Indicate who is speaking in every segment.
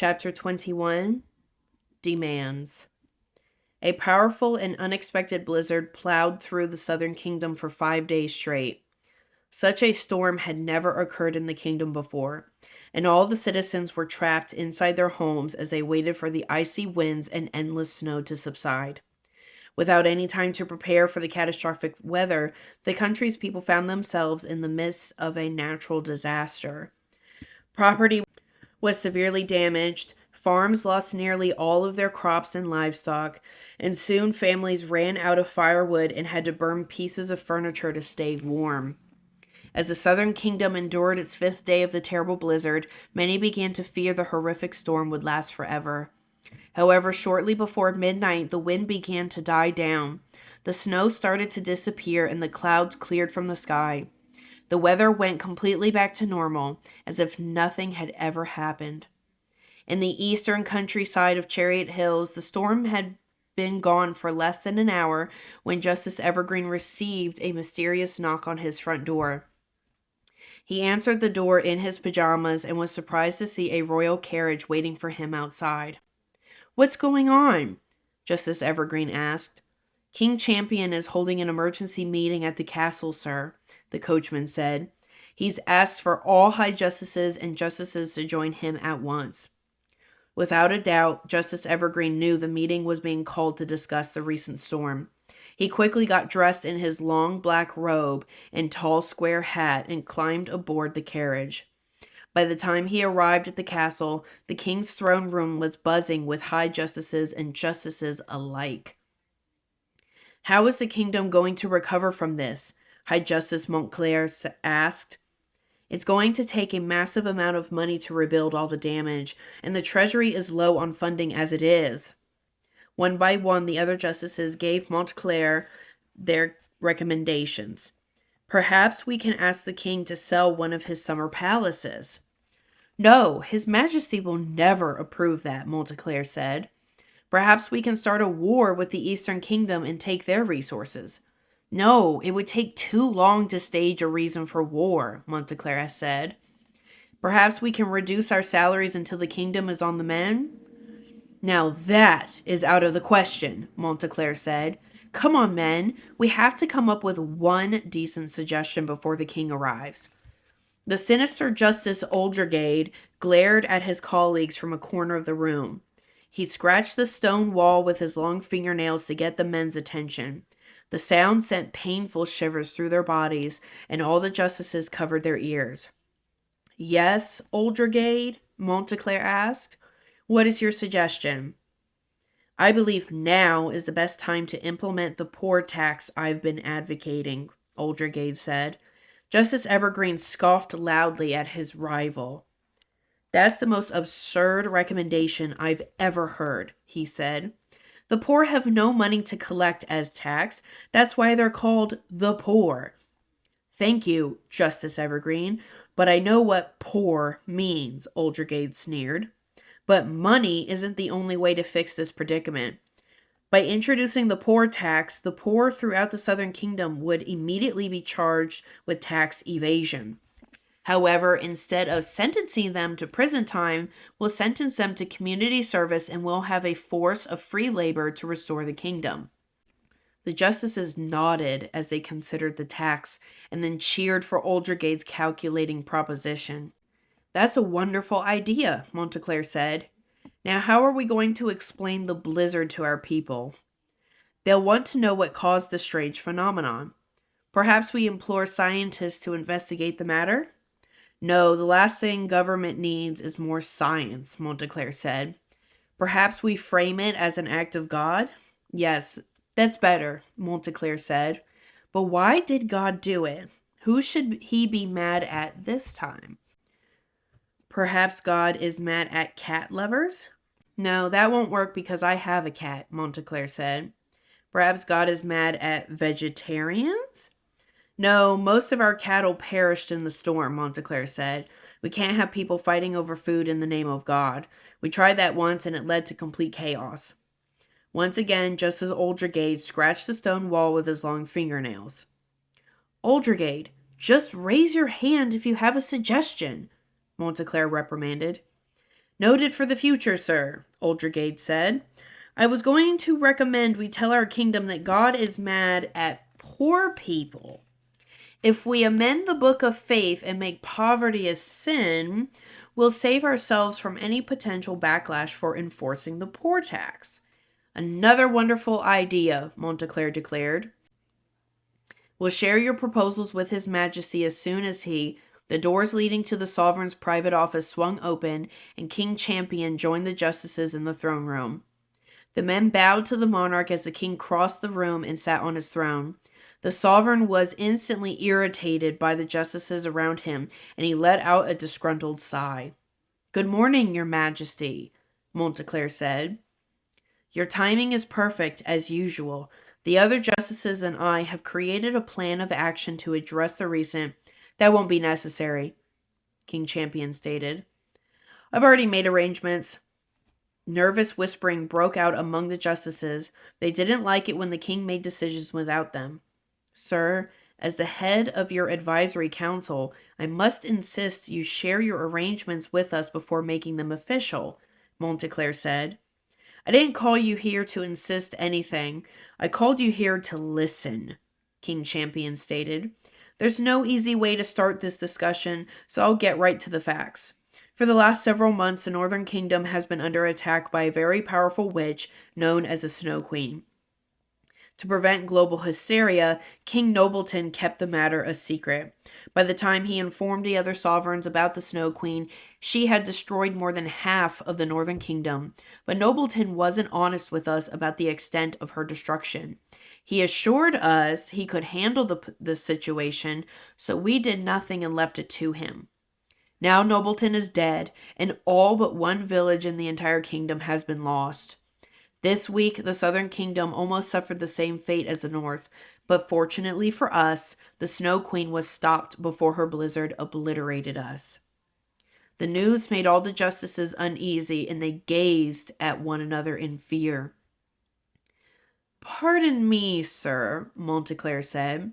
Speaker 1: Chapter 21, Demands. A powerful and unexpected blizzard plowed through the southern kingdom for 5 days straight. Such a storm had never occurred in the kingdom before, and all the citizens were trapped inside their homes as they waited for the icy winds and endless snow to subside. Without any time to prepare for the catastrophic weather, the country's people found themselves in the midst of a natural disaster. Property was severely damaged, farms lost nearly all of their crops and livestock, and soon families ran out of firewood and had to burn pieces of furniture to stay warm. As the southern kingdom endured its 5th day of the terrible blizzard, many began to fear the horrific storm would last forever. However, shortly before midnight, the wind began to die down. The snow started to disappear and the clouds cleared from the sky. The weather went completely back to normal, as if nothing had ever happened. In the eastern countryside of Chariot Hills, the storm had been gone for less than an hour when Justice Evergreen received a mysterious knock on his front door. He answered the door in his pajamas and was surprised to see a royal carriage waiting for him outside. "What's going on?" Justice Evergreen asked. "King Champion is holding an emergency meeting at the castle, sir," the coachman said. "He's asked for all high justices and justices to join him at once." Without a doubt, Justice Evergreen knew the meeting was being called to discuss the recent storm. He quickly got dressed in his long black robe and tall square hat and climbed aboard the carriage. By the time he arrived at the castle, the king's throne room was buzzing with high justices and justices alike. "How is the kingdom going to recover from this?" High Justice Montclair asked. "It's going to take a massive amount of money to rebuild all the damage, and the treasury is low on funding as it is." One by one, the other justices gave Montclair their recommendations. "Perhaps we can ask the king to sell one of his summer palaces." "No, His Majesty will never approve that," Montclair said. "Perhaps we can start a war with the Eastern Kingdom and take their resources." "No, it would take too long to stage a reason for war," Montclair said. "Perhaps we can reduce our salaries until the kingdom is on the mend." "Now that is out of the question," Montclair said. "Come on, men. We have to come up with one decent suggestion before the king arrives." The sinister Justice Oldregade glared at his colleagues from a corner of the room. He scratched the stone wall with his long fingernails to get the men's attention. The sound sent painful shivers through their bodies, and all the justices covered their ears. "Yes, Oldregade?" Montclair asked. "What is your suggestion?" "I believe now is the best time to implement the poor tax I've been advocating," Oldregade said. Justice Evergreen scoffed loudly at his rival. "That's the most absurd recommendation I've ever heard," he said. "The poor have no money to collect as tax. That's why they're called the poor." "Thank you, Justice Evergreen, but I know what poor means," Oldregade sneered. "But money isn't the only way to fix this predicament. By introducing the poor tax, the poor throughout the Southern Kingdom would immediately be charged with tax evasion. However, instead of sentencing them to prison time, we'll sentence them to community service and we'll have a force of free labor to restore the kingdom." The justices nodded as they considered the tax and then cheered for Oldregade's calculating proposition. "That's a wonderful idea," Montclair said. "Now how are we going to explain the blizzard to our people?" "They'll want to know what caused the strange phenomenon." "Perhaps we implore scientists to investigate the matter?" "No, the last thing government needs is more science," Montclair said. "Perhaps we frame it as an act of God?" "Yes, that's better," Montclair said. "But why did God do it? Who should he be mad at this time?" "Perhaps God is mad at cat lovers?" "No, that won't work because I have a cat," Montclair said. "Perhaps God is mad at vegetarians?" "No, most of our cattle perished in the storm," Montclair said. "We can't have people fighting over food in the name of God. We tried that once and it led to complete chaos." Once again, Justice Oldregade scratched the stone wall with his long fingernails. "Oldregade, just raise your hand if you have a suggestion," Montclair reprimanded. Noted for the future, sir, Oldregade said. I was going to recommend we tell our kingdom that God is mad at poor people. If we amend the book of faith and make poverty a sin, we'll save ourselves from any potential backlash for enforcing the poor tax. Another wonderful idea, Montclair declared. We'll share your proposals with His Majesty as soon as the doors leading to the sovereign's private office swung open, and King Champion joined the justices in the throne room. The men bowed to the monarch as the king crossed the room and sat on his throne. The sovereign was instantly irritated by the justices around him, and he let out a disgruntled sigh. Good morning, Your Majesty, Montclair said. Your timing is perfect, as usual. The other justices and I have created a plan of action to address the recent. That won't be necessary, King Champion stated. I've already made arrangements. Nervous whispering broke out among the justices. They didn't like it when the king made decisions without them. Sir, as the head of your advisory council, I must insist you share your arrangements with us before making them official, Montclair said. I didn't call you here to insist anything. I called you here to listen, King Champion stated. There's no easy way to start this discussion, so I'll get right to the facts. For the last several months, the Northern Kingdom has been under attack by a very powerful witch known as the Snow Queen. To prevent global hysteria, King Nobleton kept the matter a secret. By the time he informed the other sovereigns about the Snow Queen, she had destroyed more than half of the Northern Kingdom, but Nobleton wasn't honest with us about the extent of her destruction. He assured us he could handle the situation, so we did nothing and left it to him. Now Nobleton is dead, and all but one village in the entire kingdom has been lost. This week, the Southern Kingdom almost suffered the same fate as the North, but fortunately for us, the Snow Queen was stopped before her blizzard obliterated us. The news made all the justices uneasy, and they gazed at one another in fear. Pardon me, sir, Montclair said,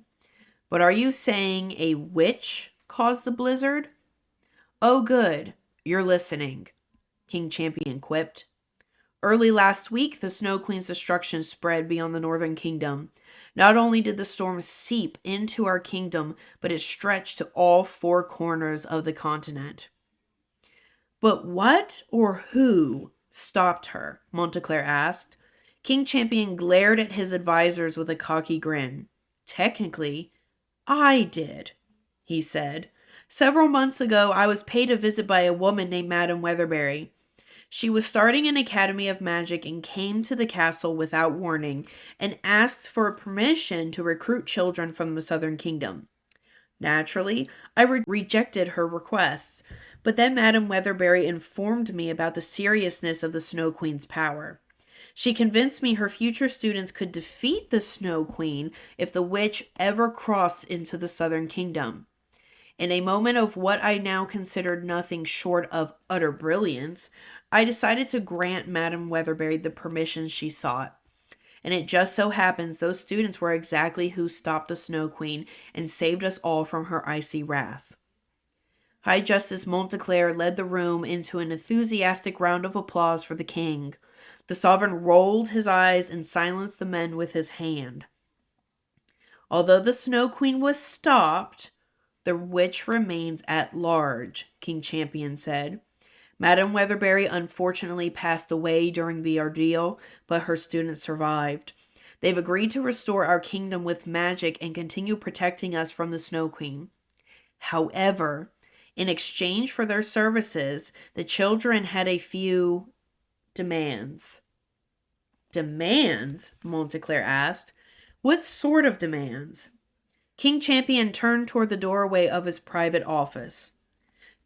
Speaker 1: but are you saying a witch caused the blizzard? Oh, good. You're listening, King Champion quipped. Early last week, the Snow Queen's destruction spread beyond the Northern Kingdom. Not only did the storm seep into our kingdom, but it stretched to all four corners of the continent. But what or who stopped her? Montclair asked. King Champion glared at his advisors with a cocky grin. Technically, I did, he said. Several months ago, I was paid a visit by a woman named Madame Weatherbury. She was starting an academy of magic and came to the castle without warning and asked for permission to recruit children from the Southern Kingdom. Naturally, I rejected her requests, but then Madame Weatherbury informed me about the seriousness of the Snow Queen's power. She convinced me her future students could defeat the Snow Queen if the witch ever crossed into the Southern Kingdom. In a moment of what I now considered nothing short of utter brilliance, I decided to grant Madame Weatherbury the permission she sought. And it just so happens those students were exactly who stopped the Snow Queen and saved us all from her icy wrath. High Justice Montclair led the room into an enthusiastic round of applause for the king. The sovereign rolled his eyes and silenced the men with his hand. Although the Snow Queen was stopped, the witch remains at large, King Champion said. Madame Weatherbury unfortunately passed away during the ordeal, but her students survived. They've agreed to restore our kingdom with magic and continue protecting us from the Snow Queen. However, in exchange for their services, the children had a few demands. Demands? Montclair asked. What sort of demands? King Champion turned toward the doorway of his private office.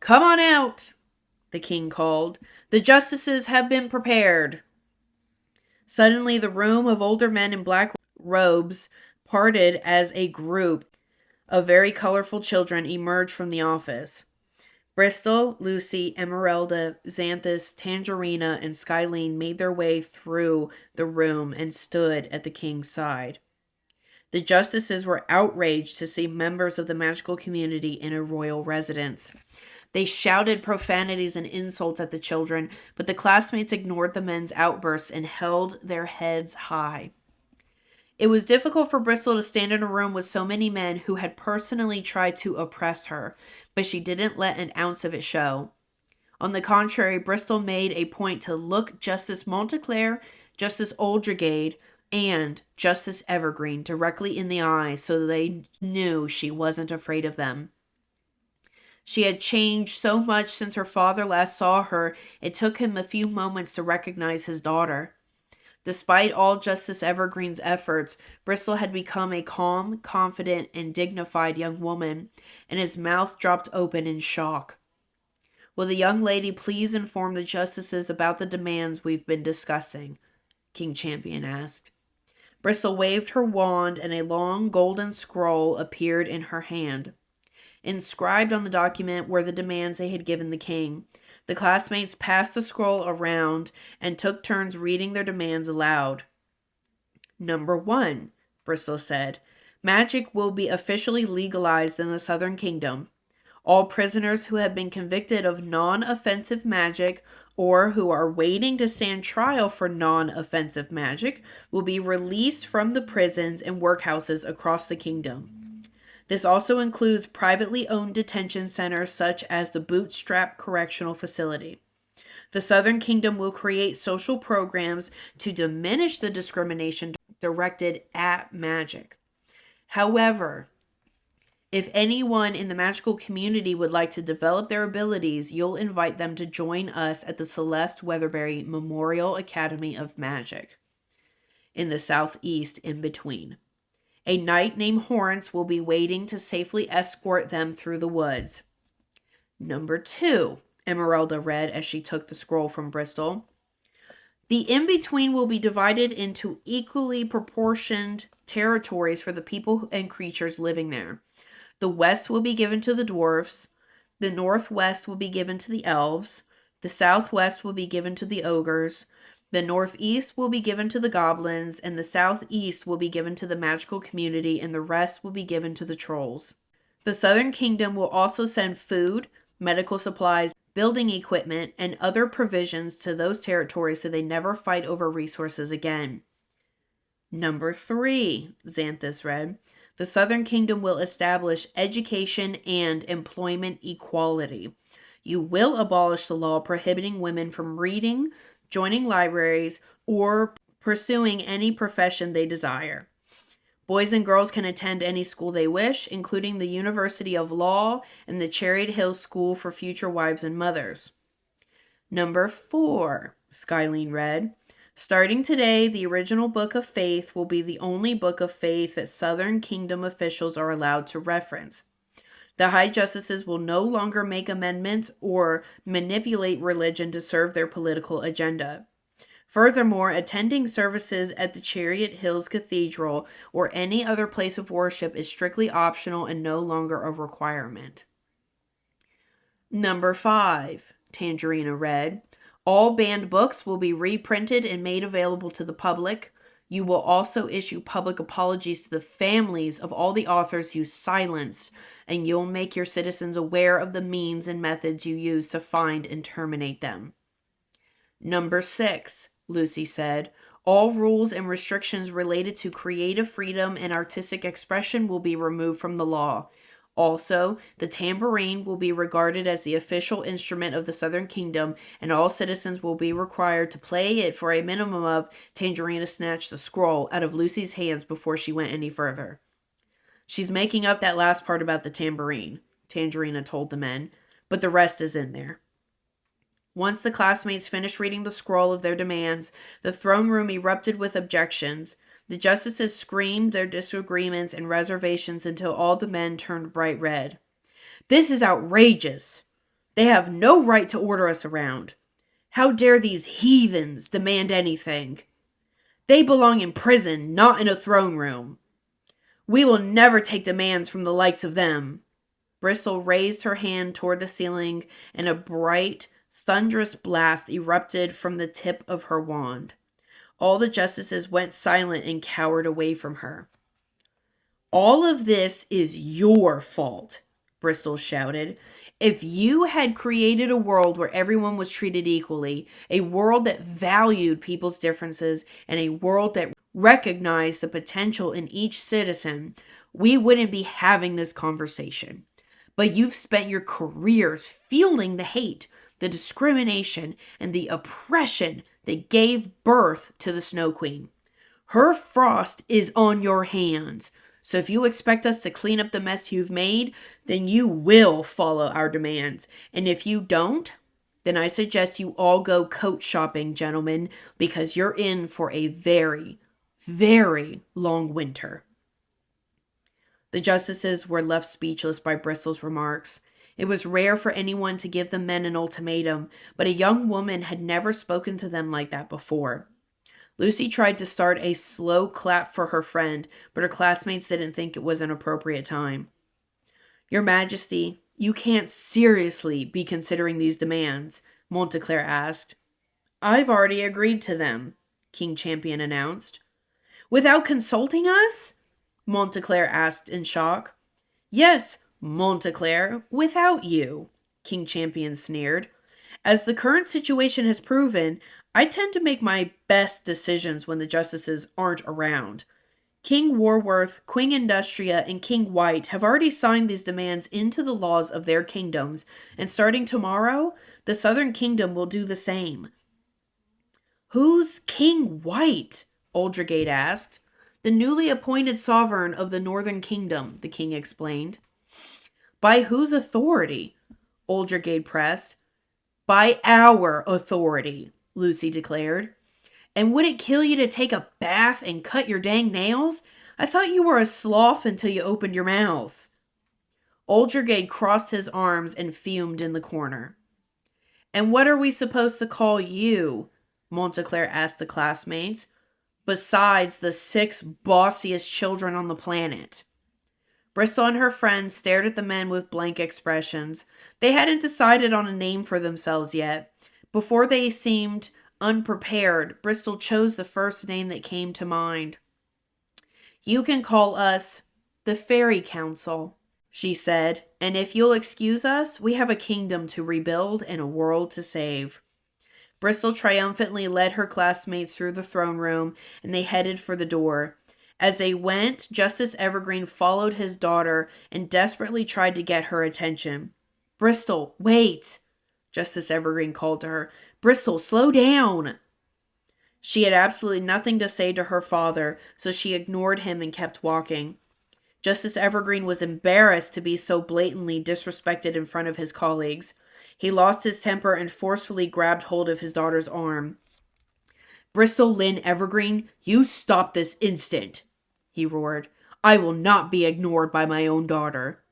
Speaker 1: Come on out, the king called. The justices have been prepared. Suddenly, the room of older men in black robes parted as a group of very colorful children emerged from the office. Bristol, Lucy, Emeralda, Xanthus, Tangerina, and Skyline made their way through the room and stood at the king's side. The justices were outraged to see members of the magical community in a royal residence. They shouted profanities and insults at the children, but the classmates ignored the men's outbursts and held their heads high. It was difficult for Bristol to stand in a room with so many men who had personally tried to oppress her, but she didn't let an ounce of it show. On the contrary, Bristol made a point to look Justice Montclair, Justice Oldregade, and Justice Evergreen directly in the eye so they knew she wasn't afraid of them. She had changed so much since her father last saw her, it took him a few moments to recognize his daughter. Despite all Justice Evergreen's efforts, Bristol had become a calm, confident, and dignified young woman, and his mouth dropped open in shock. "Will the young lady please inform the justices about the demands we've been discussing?" King Champion asked. Bristol waved her wand, and a long golden scroll appeared in her hand. Inscribed on the document were the demands they had given the king. The classmates passed the scroll around and took turns reading their demands aloud. "Number 1, Bristol said, magic will be officially legalized in the Southern Kingdom. All prisoners who have been convicted of non-offensive magic or who are waiting to stand trial for non-offensive magic will be released from the prisons and workhouses across the kingdom. This also includes privately owned detention centers such as the Bootstrap Correctional Facility. The Southern Kingdom will create social programs to diminish the discrimination directed at magic. However, if anyone in the magical community would like to develop their abilities, you'll invite them to join us at the Celeste Weatherbury Memorial Academy of Magic in the southeast in between. A knight named Horrence will be waiting to safely escort them through the woods." Number 2, Emeralda read as she took the scroll from Bristol. "The in-between will be divided into equally proportioned territories for the people and creatures living there. The west will be given to the dwarfs, the northwest will be given to the elves, the southwest will be given to the ogres, the northeast will be given to the goblins, and the southeast will be given to the magical community, and the rest will be given to the trolls. The Southern Kingdom will also send food, medical supplies, building equipment, and other provisions to those territories so they never fight over resources again." Number 3, Xanthus read, "The Southern Kingdom will establish education and employment equality. You will abolish the law prohibiting women from reading, joining libraries, or pursuing any profession they desire. Boys and girls can attend any school they wish, including the University of Law and the Chariot Hills School for Future Wives and Mothers." Number 4, Skylene read, "Starting today, the original Book of Faith will be the only Book of Faith that Southern Kingdom officials are allowed to reference. The High Justices will no longer make amendments or manipulate religion to serve their political agenda. Furthermore, attending services at the Chariot Hills Cathedral or any other place of worship is strictly optional and no longer a requirement." Number 5, Tangerina read, "All banned books will be reprinted and made available to the public. You will also issue public apologies to the families of all the authors you silenced, and you'll make your citizens aware of the means and methods you use to find and terminate them." Number 6, Lucy said, "All rules and restrictions related to creative freedom and artistic expression will be removed from the law. Also, the tambourine will be regarded as the official instrument of the Southern Kingdom, and all citizens will be required to play it for a minimum of—" Tangerina snatched the scroll out of Lucy's hands before she went any further. "She's making up that last part about the tambourine," Tangerina told the men, "but the rest is in there." Once the classmates finished reading the scroll of their demands, the throne room erupted with objections. The justices screamed their disagreements and reservations until all the men turned bright red. "This is outrageous! They have no right to order us around. How dare these heathens demand anything? They belong in prison, not in a throne room. We will never take demands from the likes of them." Bristol raised her hand toward the ceiling, and a bright, thunderous blast erupted from the tip of her wand. All the justices went silent and cowered away from her. "All of this is your fault," Bristol shouted. If you had created a world where everyone was treated equally, a world that valued people's differences, and a world that recognized the potential in each citizen, we wouldn't be having this conversation. But you've spent your careers fueling the hate, the discrimination, and the oppression that gave birth to the Snow Queen. Her frost is on your hands. So if you expect us to clean up the mess you've made, then you will follow our demands. And if you don't, then I suggest you all go coat shopping, gentlemen, because you're in for a very, very long winter. The justices were left speechless by Bristol's remarks. It was rare for anyone to give the men an ultimatum, but a young woman had never spoken to them like that before. Lucy tried to start a slow clap for her friend, but her classmates didn't think it was an appropriate time. Your Majesty, you can't seriously be considering these demands, Montclair asked. I've already agreed to them, King Champion announced. Without consulting us? Montclair asked in shock. Yes, Montclair, without you, King Champion sneered. As the current situation has proven, I tend to make my best decisions when the justices aren't around. King Warworth, Queen Industria, and King White have already signed these demands into the laws of their kingdoms, and starting tomorrow, the Southern Kingdom will do the same. Who's King White? Oldergate asked. The newly appointed sovereign of the Northern Kingdom, the king explained. By whose authority? Oldergate pressed. By our authority, Lucy declared. And would it kill you to take a bath and cut your dang nails? I thought you were a sloth until you opened your mouth. Oldergate crossed his arms and fumed in the corner. And what are we supposed to call you? Montclair asked the classmates. Besides the 6 bossiest children on the planet. Bristol and her friends stared at the men with blank expressions. They hadn't decided on a name for themselves yet. Before they seemed unprepared, Bristol chose the first name that came to mind. You can call us the Fairy Council, she said, and if you'll excuse us, we have a kingdom to rebuild and a world to save. Bristol triumphantly led her classmates through the throne room, and they headed for the door. As they went, Justice Evergreen followed his daughter and desperately tried to get her attention. Bristol, wait! Justice Evergreen called to her. Bristol, slow down! She had absolutely nothing to say to her father, so she ignored him and kept walking. Justice Evergreen was embarrassed to be so blatantly disrespected in front of his colleagues. He lost his temper and forcefully grabbed hold of his daughter's arm. Bristol Lynn Evergreen, you stop this instant, he roared. I will not be ignored by my own daughter.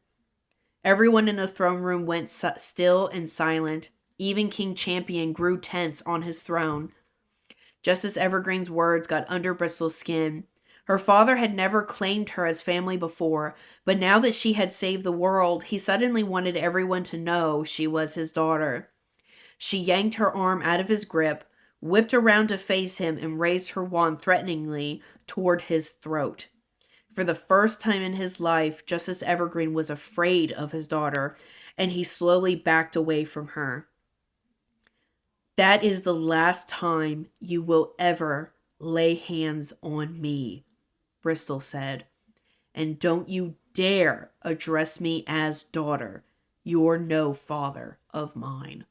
Speaker 1: Everyone in the throne room went still and silent. Even King Champion grew tense on his throne. Justice Evergreen's words got under Bristol's skin. Her father had never claimed her as family before, but now that she had saved the world, he suddenly wanted everyone to know she was his daughter. She yanked her arm out of his grip, whipped around to face him, and raised her wand threateningly toward his throat. For the first time in his life, Justice Evergreen was afraid of his daughter, and he slowly backed away from her. That is the last time you will ever lay hands on me, Bristol said. And don't you dare address me as daughter. You're no father of mine.